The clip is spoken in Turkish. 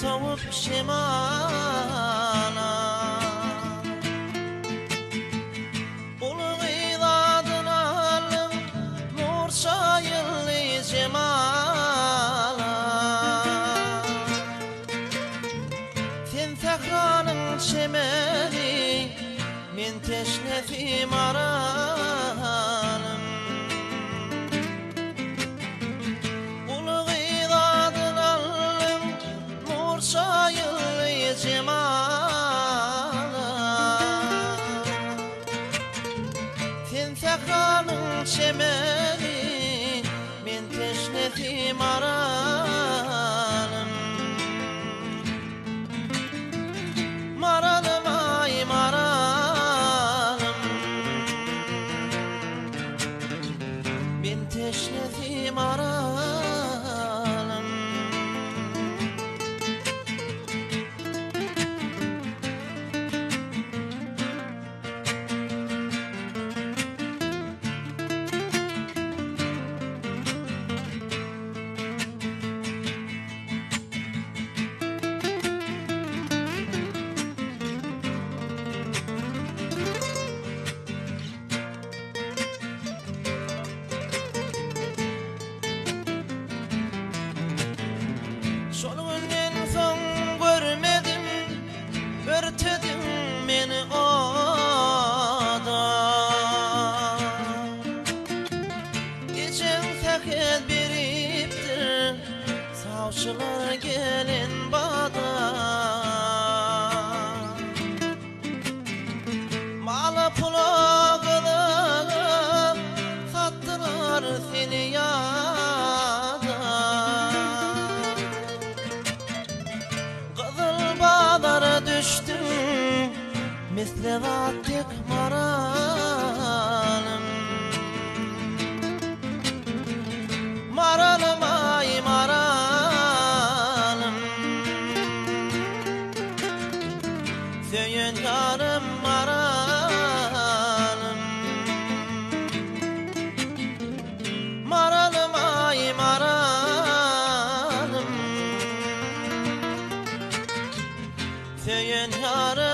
soğuk şemala Ulu gıydadın alım nur şayırlı cemala Sen tehranın çemeni men teşnefim aralım Ulu gıydadın alım nur şayırlı cemala Sen tehranın çemeni men teşnefim aralım Maralım ay maralım Ben teşnefim aralım Şol günden soň görmedim, örtedim meni oda. Geçen täket beripdir, savşylar gelen bada. Mala pula gılıp, sattılar seni yada. Bağlara düştüm misle vattık maralım Maralım ay maralım Söyün yarım maralım Maralım ay maralım Söyün yarım